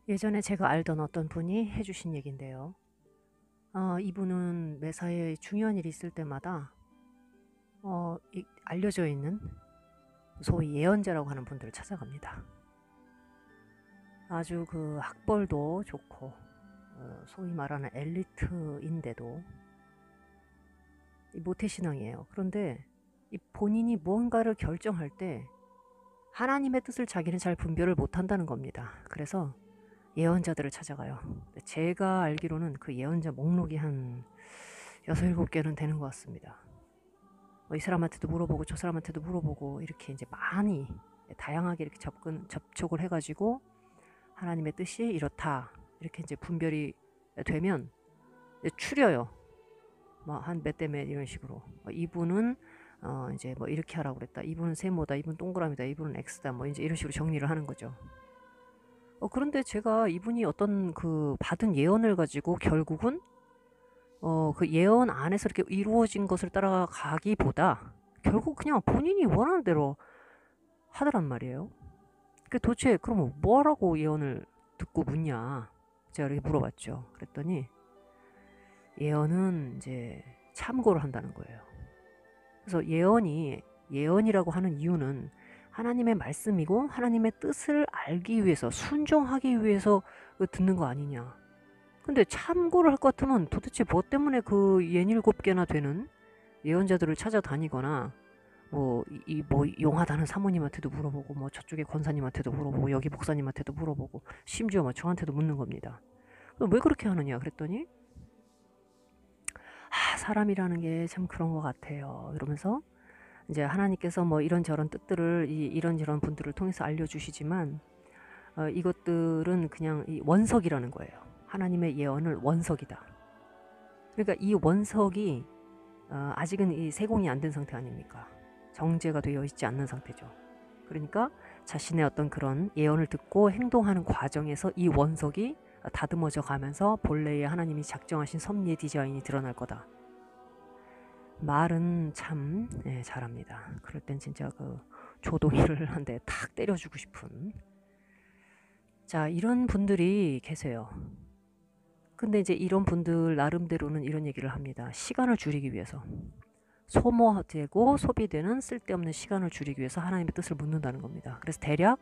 예전에 제가 알던 어떤 분이 해주신 얘긴데요. 이분은 매사에 중요한 일이 있을 때마다 알려져 있는 소위 예언자라고 하는 분들을 찾아갑니다. 아주 그 학벌도 좋고 소위 말하는 엘리트인데도 모태신앙이에요. 그런데 이 본인이 무언가를 결정할 때 하나님의 뜻을 자기는 잘 분별을 못한다는 겁니다. 그래서 예언자들을 찾아가요. 제가 알기로는 그 예언자 목록이 한 6, 7개는 되는 것 같습니다. 이 사람한테도 물어보고 저 사람한테도 물어보고 이렇게 이제 많이 다양하게 이렇게 접촉을 해가지고 하나님의 뜻이 이렇다 이렇게 이제 분별이 되면 추려요. 뭐 한 몇 대 몇 이런 식으로 이분은 이제 뭐 이렇게 하라고 그랬다. 이분은 세모다. 이분은 동그라미다. 이분은 X다. 뭐 이제 이런 식으로 정리를 하는 거죠. 그런데 제가 이분이 어떤 그 받은 예언을 가지고 결국은 그 예언 안에서 이렇게 이루어진 것을 따라가기보다 결국 그냥 본인이 원하는 대로 하더란 말이에요. 그 도대체 그럼 뭐라고 예언을 듣고 묻냐? 제가 이렇게 물어봤죠. 그랬더니 예언은 이제 참고를 한다는 거예요. 그래서 예언이라고 하는 이유는 하나님의 말씀이고 하나님의 뜻을 알기 위해서 순종하기 위해서 듣는 거 아니냐. 근데 참고를 할 것 같으면 도대체 뭐 때문에 그 67개나 되는 예언자들을 찾아다니거나 뭐 용하다는 사모님한테도 물어보고 뭐 저쪽에 권사님한테도 물어보고 여기 목사님한테도 물어보고 심지어 뭐 저한테도 묻는 겁니다. 왜 그렇게 하느냐 그랬더니 사람이라는 게 참 그런 것 같아요. 이러면서 이제 하나님께서 뭐 이런저런 뜻들을 이런저런 분들을 통해서 알려주시지만 이것들은 그냥 이 원석이라는 거예요. 하나님의 예언을 원석이다. 그러니까 이 원석이 아직은 이 세공이 안 된 상태 아닙니까? 정제가 되어 있지 않는 상태죠. 그러니까 자신의 어떤 그런 예언을 듣고 행동하는 과정에서 이 원석이 다듬어져 가면서 본래의 하나님이 작정하신 섭리의 디자인이 드러날 거다. 말은 참 잘합니다. 그럴 땐 진짜 그 조동이를 한 대 탁 때려주고 싶은. 자, 이런 분들이 계세요. 근데 이제 이런 분들 나름대로는 이런 얘기를 합니다. 시간을 줄이기 위해서. 소모되고 소비되는 쓸데없는 시간을 줄이기 위해서 하나님의 뜻을 묻는다는 겁니다. 그래서 대략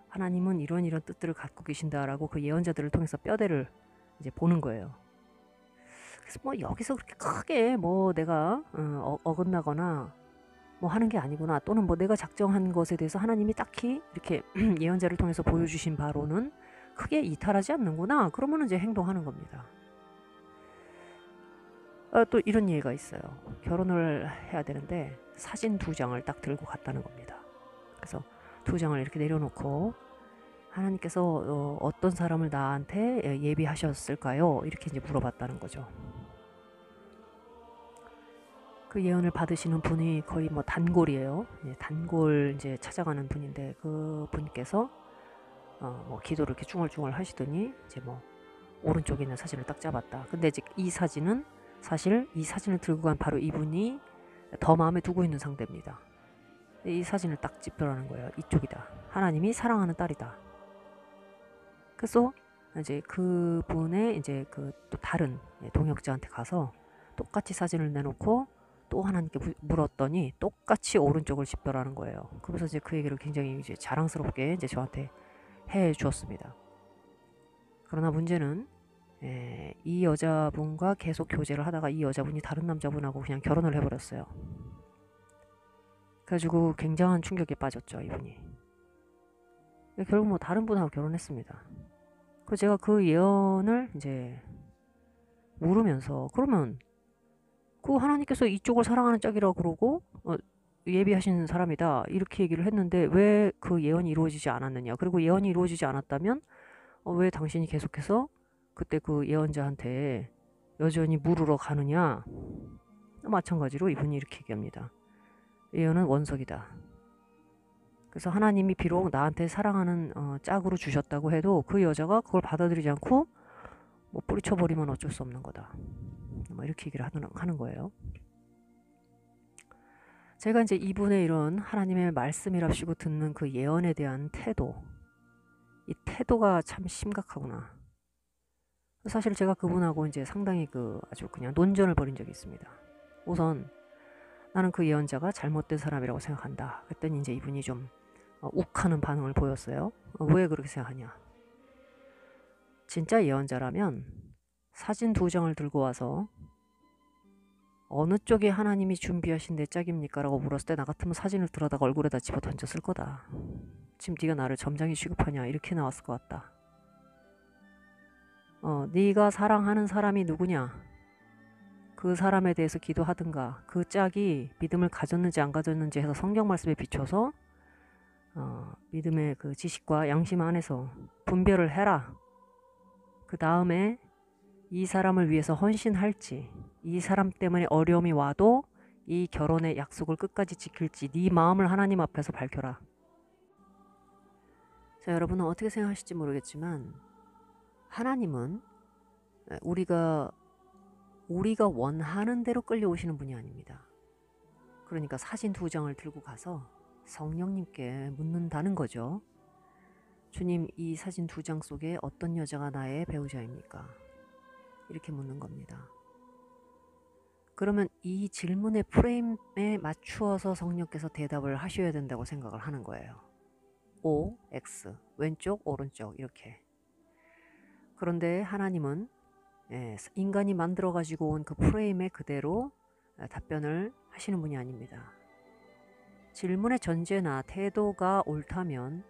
하나님은 이런 뜻들을 갖고 계신다라고 그 예언자들을 통해서 뼈대를 이제 보는 거예요. 그래서 뭐 여기서 그렇게 크게 뭐 내가 어긋나거나 뭐 하는 게 아니구나, 또는 뭐 내가 작정한 것에 대해서 하나님이 딱히 이렇게 예언자를 통해서 보여주신 바로는 크게 이탈하지 않는구나, 그러면 이제 행동하는 겁니다. 또 이런 예가 있어요. 결혼을 해야 되는데 사진 2장을 딱 들고 갔다는 겁니다. 그래서 2장을 이렇게 내려놓고 하나님께서 어떤 사람을 나한테 예비하셨을까요? 이렇게 이제 물어봤다는 거죠. 그 예언을 받으시는 분이 거의 뭐 단골이에요. 단골 이제 찾아가는 분인데 그 분께서 뭐 기도를 이렇게 중얼중얼 하시더니 이제 뭐 오른쪽에 있는 사진을 딱 잡았다. 근데 이제 이 사진은 사실 이 사진을 들고 간 바로 이분이 더 마음에 두고 있는 상대입니다. 이 사진을 딱 집더라는 거예요. 이쪽이다. 하나님이 사랑하는 딸이다. 그래서 이제 그분의 이제 그 또 다른 동역자한테 가서 똑같이 사진을 내놓고 또 하나님께 물었더니 똑같이 오른쪽을 집더라는 거예요. 그래서 이제 그 얘기를 굉장히 이제 자랑스럽게 이제 저한테 해 주었습니다. 그러나 문제는 이 여자분과 계속 교제를 하다가 이 여자분이 다른 남자분하고 그냥 결혼을 해버렸어요. 그래가지고 굉장한 충격에 빠졌죠, 이분이. 결국 뭐 다른 분하고 결혼했습니다. 그래서 제가 그 예언을 이제 물으면서, 그러면 그 하나님께서 이쪽을 사랑하는 짝이라고 그러고 예비하신 사람이다 이렇게 얘기를 했는데 왜 그 예언이 이루어지지 않았느냐, 그리고 예언이 이루어지지 않았다면 왜 당신이 계속해서 그때 그 예언자한테 여전히 물으러 가느냐. 마찬가지로 이분이 이렇게 얘기합니다. 예언은 원석이다. 그래서 하나님이 비록 나한테 사랑하는 짝으로 주셨다고 해도 그 여자가 그걸 받아들이지 않고 뭐 뿌리쳐버리면 어쩔 수 없는 거다. 뭐 이렇게 얘기를 하는 거예요. 제가 이제 이분의 이런 하나님의 말씀이랍시고 듣는 그 예언에 대한 태도, 이 태도가 참 심각하구나. 사실 제가 그분하고 이제 상당히 아주 그냥 논전을 벌인 적이 있습니다. 우선 나는 그 예언자가 잘못된 사람이라고 생각한다. 그랬더니 이제 이분이 좀 욱하는 반응을 보였어요. 왜 그렇게 생각하냐? 진짜 예언자라면 사진 2장을 들고 와서 어느 쪽이 하나님이 준비하신 내 짝입니까? 라고 물었을 때 나 같으면 사진을 들어다가 얼굴에다 집어 던졌을 거다. 지금 네가 나를 점장이 취급하냐? 이렇게 나왔을 것 같다. 네가 사랑하는 사람이 누구냐? 그 사람에 대해서 기도하든가 그 짝이 믿음을 가졌는지 안 가졌는지 해서 성경 말씀에 비춰서 믿음의 그 지식과 양심 안에서 분별을 해라. 그 다음에 이 사람을 위해서 헌신할지, 이 사람 때문에 어려움이 와도 이 결혼의 약속을 끝까지 지킬지 네 마음을 하나님 앞에서 밝혀라. 자, 여러분은 어떻게 생각하실지 모르겠지만 하나님은 우리가 원하는 대로 끌려오시는 분이 아닙니다. 그러니까 사진 2장을 들고 가서 성령님께 묻는다는 거죠. 주님, 이 사진 2장 속에 어떤 여자가 나의 배우자입니까? 이렇게 묻는 겁니다. 그러면 이 질문의 프레임에 맞추어서 성령께서 대답을 하셔야 된다고 생각을 하는 거예요. O, X, 왼쪽, 오른쪽 이렇게. 그런데 하나님은 인간이 만들어가지고 온 그 프레임에 그대로 답변을 하시는 분이 아닙니다. 질문의 전제나 태도가 옳다면,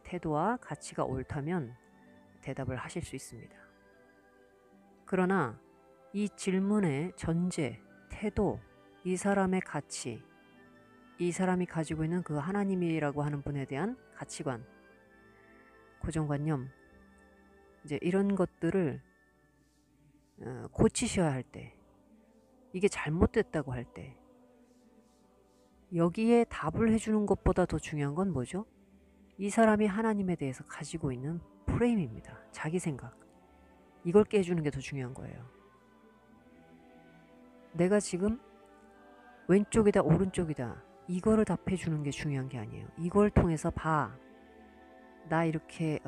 태도와 가치가 옳다면 대답을 하실 수 있습니다. 그러나 이 질문의 전제, 태도, 이 사람의 가치, 이 사람이 가지고 있는 그 하나님이라고 하는 분에 대한 가치관, 고정관념, 이제 이런 것들을 고치셔야 할 때, 이게 잘못됐다고 할 때, 여기에 답을 해주는 것보다 더 중요한 건 뭐죠? 이 사람이 하나님에 대해서 가지고 있는 프레임입니다. 자기 생각. 이걸 깨주는 게 더 중요한 거예요. 내가 지금 왼쪽이다 오른쪽이다 이거를 답해주는 게 중요한 게 아니에요. 이걸 통해서 봐. 나 이렇게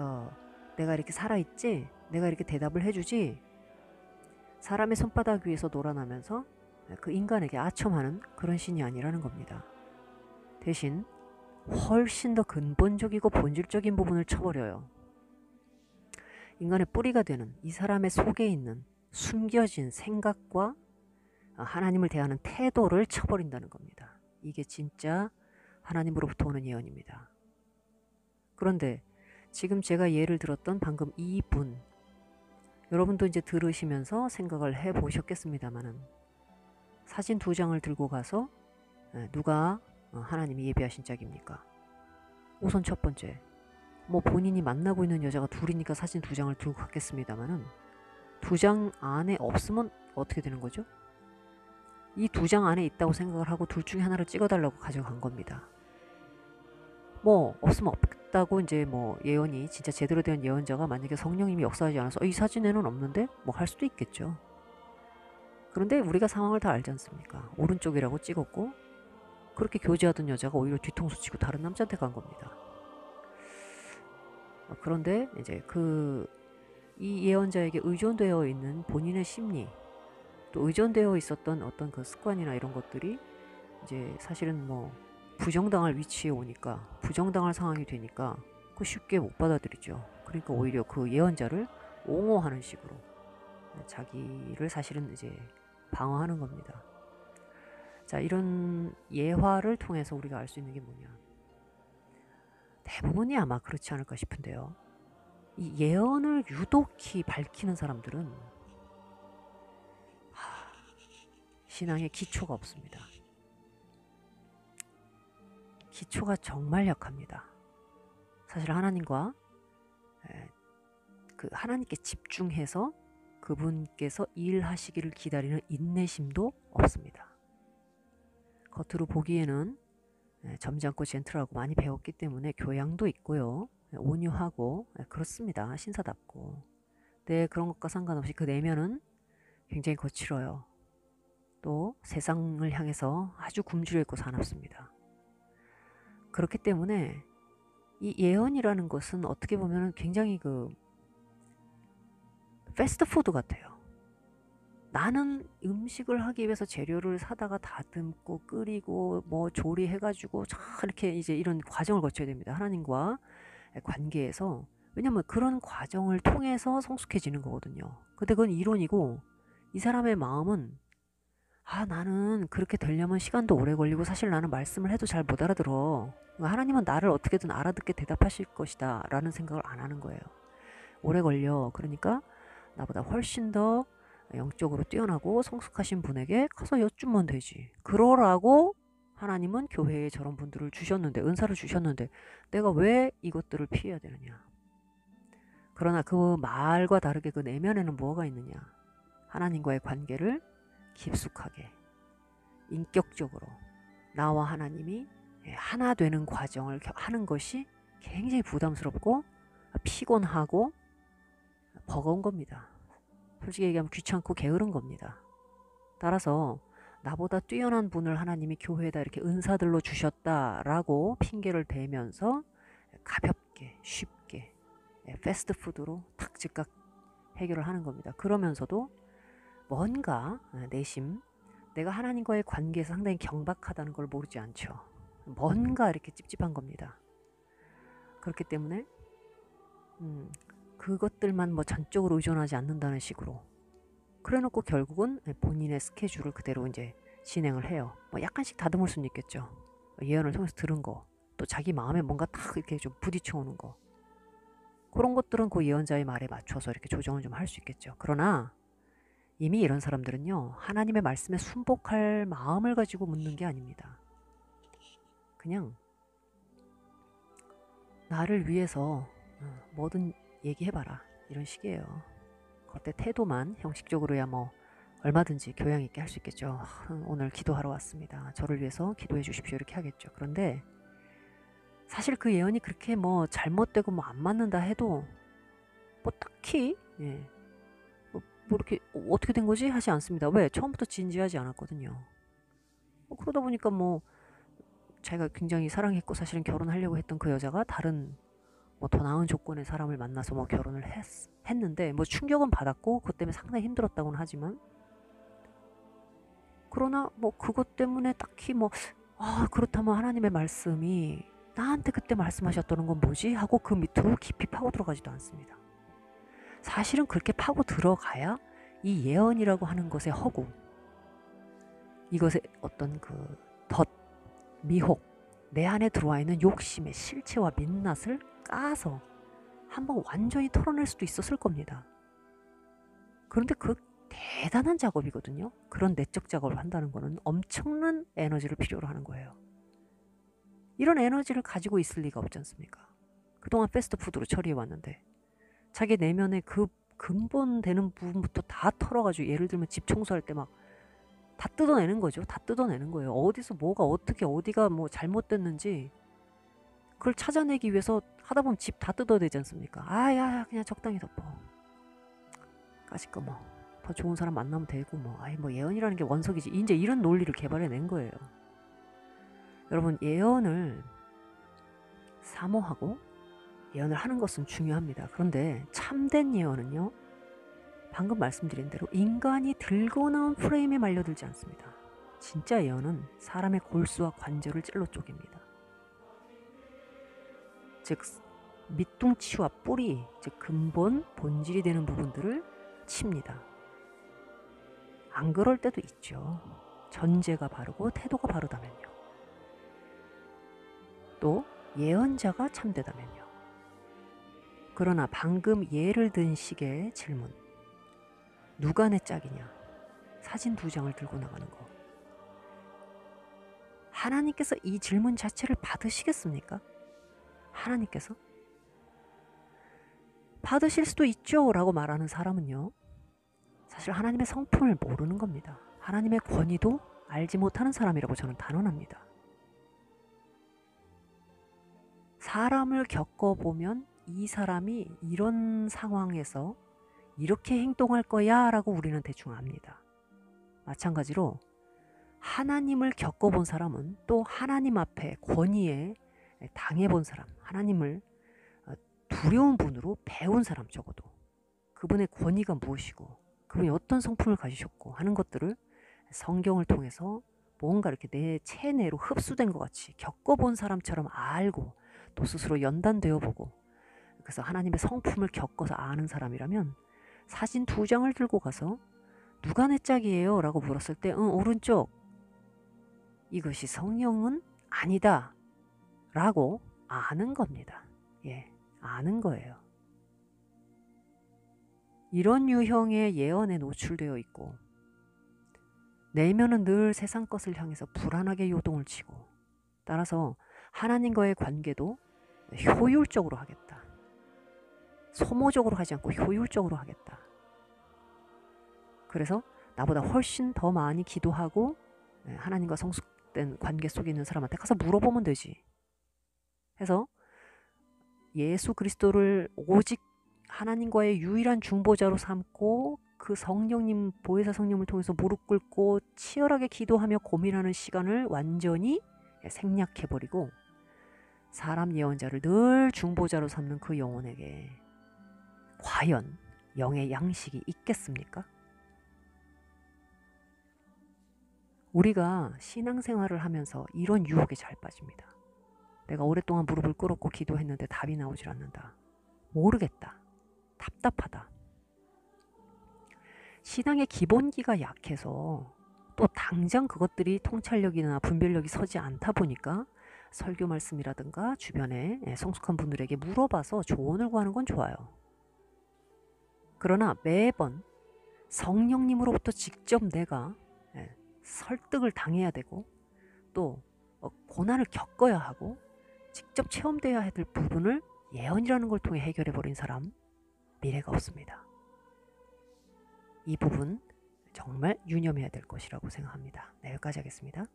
내가 이렇게 살아있지? 내가 이렇게 대답을 해주지? 사람의 손바닥 위에서 놀아나면서 그 인간에게 아첨하는 그런 신이 아니라는 겁니다. 대신 훨씬 더 근본적이고 본질적인 부분을 쳐버려요. 인간의 뿌리가 되는 이 사람의 속에 있는 숨겨진 생각과 하나님을 대하는 태도를 쳐버린다는 겁니다. 이게 진짜 하나님으로부터 오는 예언입니다. 그런데 지금 제가 예를 들었던 방금 이분, 여러분도 이제 들으시면서 생각을 해보셨겠습니다만은 사진 2장을 들고 가서 누가 하나님이 예비하신 짝입니까? 우선 첫 번째, 뭐 본인이 만나고 있는 여자가 둘이니까 사진 2장을 들고 갔겠습니다만은 2장 안에 없으면 어떻게 되는 거죠? 이 2장 안에 있다고 생각을 하고 둘 중에 하나를 찍어달라고 가져간 겁니다. 뭐 없으면 없다고 이제 뭐 예언이 진짜 제대로 된 예언자가 만약에 성령님이 역사하지 않아서 이 사진에는 없는데 뭐 할 수도 있겠죠. 그런데 우리가 상황을 다 알지 않습니까? 오른쪽이라고 찍었고 그렇게 교제하던 여자가 오히려 뒤통수 치고 다른 남자한테 간 겁니다. 그런데 이제 이 예언자에게 의존되어 있는 본인의 심리, 또 의존되어 있었던 어떤 그 습관이나 이런 것들이 이제 사실은 뭐 부정당할 위치에 오니까, 부정당할 상황이 되니까 그 쉽게 못 받아들이죠. 그러니까 오히려 그 예언자를 옹호하는 식으로 자기를 사실은 이제 방어하는 겁니다. 자, 이런 예화를 통해서 우리가 알 수 있는 게 뭐냐? 대부분이 아마 그렇지 않을까 싶은데요. 이 예언을 유독히 밝히는 사람들은 신앙에 기초가 없습니다. 기초가 정말 약합니다. 사실 하나님과 하나님께 집중해서 그분께서 일하시기를 기다리는 인내심도 없습니다. 겉으로 보기에는 점잖고 젠틀하고 많이 배웠기 때문에 교양도 있고요. 온유하고 그렇습니다. 신사답고. 네, 그런 것과 상관없이 그 내면은 굉장히 거칠어요. 또 세상을 향해서 아주 굶주려 있고 사납습니다. 그렇기 때문에 이 예언이라는 것은 어떻게 보면 굉장히 패스트푸드 같아요. 나는 음식을 하기 위해서 재료를 사다가 다듬고 끓이고 뭐 조리해가지고 이렇게 이제 이런 과정을 거쳐야 됩니다. 하나님과 관계에서. 왜냐면 그런 과정을 통해서 성숙해지는 거거든요. 근데 그건 이론이고, 이 사람의 마음은 나는 그렇게 되려면 시간도 오래 걸리고 사실 나는 말씀을 해도 잘 못 알아들어. 하나님은 나를 어떻게든 알아듣게 대답하실 것이다 라는 생각을 안 하는 거예요. 오래 걸려. 그러니까 나보다 훨씬 더 영적으로 뛰어나고 성숙하신 분에게 가서 여쭈면 되지. 그러라고 하나님은 교회에 저런 분들을 주셨는데, 은사를 주셨는데 내가 왜 이것들을 피해야 되느냐. 그러나 그 말과 다르게 그 내면에는 뭐가 있느냐. 하나님과의 관계를 깊숙하게 인격적으로 나와 하나님이 하나 되는 과정을 하는 것이 굉장히 부담스럽고 피곤하고 버거운 겁니다. 솔직히 얘기하면 귀찮고 게으른 겁니다. 따라서 나보다 뛰어난 분을 하나님이 교회에다 이렇게 은사들로 주셨다라고 핑계를 대면서 가볍게 쉽게 패스트푸드로 탁 즉각 해결을 하는 겁니다. 그러면서도 뭔가 내심 내가 하나님과의 관계에서 상당히 경박하다는 걸 모르지 않죠. 뭔가 이렇게 찝찝한 겁니다. 그렇기 때문에 그것들만 뭐 전적으로 의존하지 않는다는 식으로 그래놓고 결국은 본인의 스케줄을 그대로 이제 진행을 해요. 뭐 약간씩 다듬을 수는 있겠죠. 예언을 통해서 들은 거, 또 자기 마음에 뭔가 탁 이렇게 좀 부딪혀 오는 거, 그런 것들은 그 예언자의 말에 맞춰서 이렇게 조정을 좀 할 수 있겠죠. 그러나 이미 이런 사람들은요, 하나님의 말씀에 순복할 마음을 가지고 묻는 게 아닙니다. 그냥 나를 위해서 뭐든 얘기해봐라, 이런 식이에요. 그때 태도만 형식적으로야 뭐 얼마든지 교양 있게 할 수 있겠죠. 오늘 기도하러 왔습니다. 저를 위해서 기도해 주십시오. 이렇게 하겠죠. 그런데 사실 그 예언이 그렇게 뭐 잘못되고 뭐 안 맞는다 해도 뭐 딱히 뭐 이렇게 어떻게 된 거지 하지 않습니다. 왜? 처음부터 진지하지 않았거든요. 그러다 보니까 뭐 자기가 굉장히 사랑했고 사실은 결혼하려고 했던 그 여자가 다른 뭐 더 나은 조건의 사람을 만나서 뭐 결혼을 했는데 뭐 충격은 받았고 그것 때문에 상당히 힘들었다고는 하지만, 그러나 뭐 그것 때문에 딱히 뭐 그렇다면 하나님의 말씀이 나한테 그때 말씀하셨다는 건 뭐지? 하고 그 밑으로 깊이 파고 들어가지도 않습니다. 사실은 그렇게 파고 들어가야 이 예언이라고 하는 것의 허구, 이것의 어떤 미혹, 내 안에 들어와 있는 욕심의 실체와 민낯을 까서 한번 완전히 털어낼 수도 있었을 겁니다. 그런데 그 대단한 작업이거든요. 그런 내적 작업을 한다는 거는 엄청난 에너지를 필요로 하는 거예요. 이런 에너지를 가지고 있을 리가 없지 않습니까? 그동안 패스트푸드로 처리해 왔는데 자기 내면의 그 근본 되는 부분부터 다 털어가지고, 예를 들면 집 청소할 때 막 다 뜯어내는 거죠. 다 뜯어내는 거예요. 어디서 뭐가 어떻게 어디가 뭐 잘못됐는지 그걸 찾아내기 위해서 하다 보면 집 다 뜯어야 되지 않습니까? 야 그냥 적당히 덮어. 까짓거 뭐 더 좋은 사람 만나면 되고 뭐 예언이라는 게 원석이지. 이제 이런 논리를 개발해낸 거예요. 여러분, 예언을 사모하고 예언을 하는 것은 중요합니다. 그런데 참된 예언은요, 방금 말씀드린 대로 인간이 들고 나온 프레임에 말려들지 않습니다. 진짜 예언은 사람의 골수와 관절을 찔러 쪼갭니다. 즉 밑둥치와 뿌리, 즉 근본, 본질이 되는 부분들을 칩니다. 안 그럴 때도 있죠. 전제가 바르고 태도가 바르다면요. 또 예언자가 참되다면요. 그러나 방금 예를 든 식의 질문, 누가 내 짝이냐, 사진 2장을 들고 나가는 거, 하나님께서 이 질문 자체를 받으시겠습니까? 하나님께서? 받으실 수도 있죠 라고 말하는 사람은요, 사실 하나님의 성품을 모르는 겁니다. 하나님의 권위도 알지 못하는 사람이라고 저는 단언합니다. 사람을 겪어보면 이 사람이 이런 상황에서 이렇게 행동할 거야 라고 우리는 대충 압니다. 마찬가지로 하나님을 겪어본 사람은 또 하나님 앞에 권위에 당해본 사람, 하나님을 두려운 분으로 배운 사람, 적어도 그분의 권위가 무엇이고 그분이 어떤 성품을 가지셨고 하는 것들을 성경을 통해서 뭔가 이렇게 내 체내로 흡수된 것 같이 겪어본 사람처럼 알고 또 스스로 연단되어 보고, 그래서 하나님의 성품을 겪어서 아는 사람이라면 사진 2장을 들고 가서 누가 내 짝이에요? 라고 물었을 때 오른쪽, 이것이 성령은 아니다 라고 아는 겁니다. 예, 아는 거예요. 이런 유형의 예언에 노출되어 있고 내면은 늘 세상 것을 향해서 불안하게 요동을 치고, 따라서 하나님과의 관계도 효율적으로 하겠다. 소모적으로 하지 않고 효율적으로 하겠다. 그래서 나보다 훨씬 더 많이 기도하고 하나님과 성숙된 관계 속에 있는 사람한테 가서 물어보면 되지. 해서 예수 그리스도를 오직 하나님과의 유일한 중보자로 삼고 그 성령님, 보혜사 성령을 통해서 무릎 꿇고 치열하게 기도하며 고민하는 시간을 완전히 생략해버리고 사람 예언자를 늘 중보자로 삼는 그 영혼에게 과연 영의 양식이 있겠습니까? 우리가 신앙생활을 하면서 이런 유혹에 잘 빠집니다. 내가 오랫동안 무릎을 꿇었고 기도했는데 답이 나오질 않는다. 모르겠다. 답답하다. 신앙의 기본기가 약해서 또 당장 그것들이 통찰력이나 분별력이 서지 않다 보니까 설교 말씀이라든가 주변에 성숙한 분들에게 물어봐서 조언을 구하는 건 좋아요. 그러나 매번 성령님으로부터 직접 내가 설득을 당해야 되고 또 고난을 겪어야 하고 직접 체험돼야 될 부분을 예언이라는 걸 통해 해결해버린 사람, 미래가 없습니다. 이 부분 정말 유념해야 될 것이라고 생각합니다. 네, 여기까지 하겠습니다.